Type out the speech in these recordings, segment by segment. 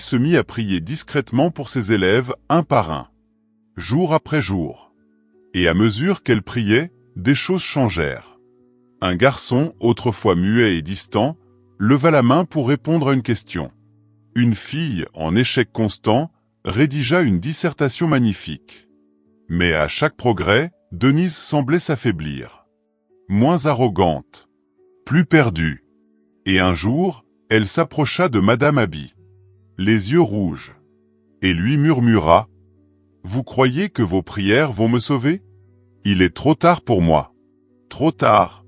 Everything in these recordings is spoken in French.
se mit à prier discrètement pour ses élèves, un par un, jour après jour. Et à mesure qu'elle priait, des choses changèrent. Un garçon, autrefois muet et distant, leva la main pour répondre à une question. Une fille, en échec constant, rédigea une dissertation magnifique. Mais à chaque progrès, Denise semblait s'affaiblir. Moins arrogante, plus perdue. Et un jour, elle s'approcha de Madame Abi, les yeux rouges, et lui murmura « Vous croyez que vos prières vont me sauver? Il est trop tard pour moi. Trop tard. »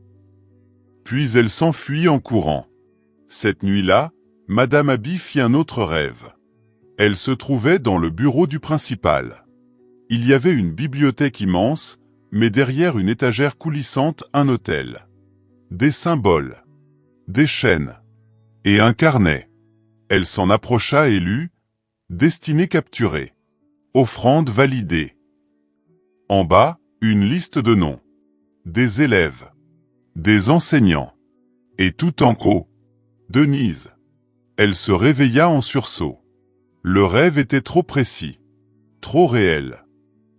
Puis elle s'enfuit en courant. Cette nuit-là, Madame Abi fit un autre rêve. Elle se trouvait dans le bureau du principal. Il y avait une bibliothèque immense, mais derrière une étagère coulissante, un autel. Des symboles, des chaînes et un carnet. Elle s'en approcha et lut « Destinée capturée. Offrande validée. » En bas, une liste de noms. Des élèves. Des enseignants. Et tout en haut, Denise. Elle se réveilla en sursaut. Le rêve était trop précis. Trop réel.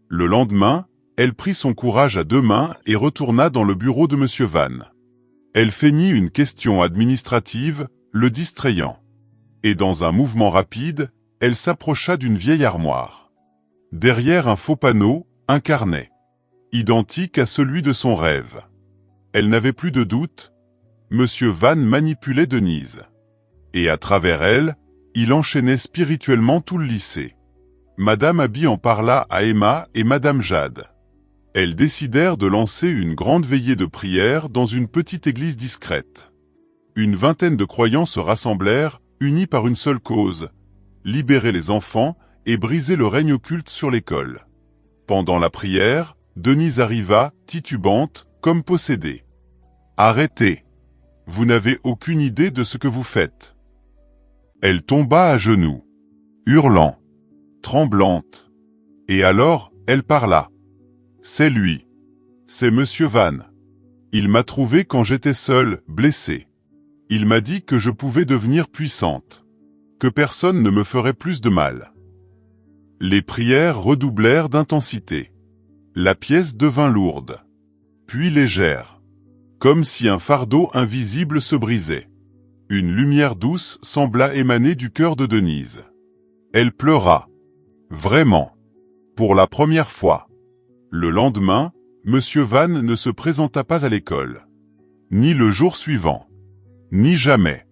Le lendemain, elle prit son courage à deux mains et retourna dans le bureau de M. Van. Elle feignit une question administrative, le distrayant. Et dans un mouvement rapide, elle s'approcha d'une vieille armoire. Derrière un faux panneau, un carnet, identique à celui de son rêve. Elle n'avait plus de doute, M. Van manipulait Denise. Et à travers elle, il enchaînait spirituellement tout le lycée. Madame Abi en parla à Emma et Madame Jade. Elles décidèrent de lancer une grande veillée de prière dans une petite église discrète. Une vingtaine de croyants se rassemblèrent, unis par une seule cause, libérer les enfants et briser le règne occulte sur l'école. Pendant la prière, Denise arriva, titubante, comme possédée. « Arrêtez! Vous n'avez aucune idée de ce que vous faites. » Elle tomba à genoux, hurlant, tremblante. Et alors, elle parla. « C'est lui. C'est Monsieur Van. Il m'a trouvée quand j'étais seule, blessée. Il m'a dit que je pouvais devenir puissante, que personne ne me ferait plus de mal. » Les prières redoublèrent d'intensité. La pièce devint lourde, puis légère, comme si un fardeau invisible se brisait. Une lumière douce sembla émaner du cœur de Denise. Elle pleura. Vraiment. Pour la première fois. Le lendemain, M. Van ne se présenta pas à l'école. Ni le jour suivant. Ni jamais.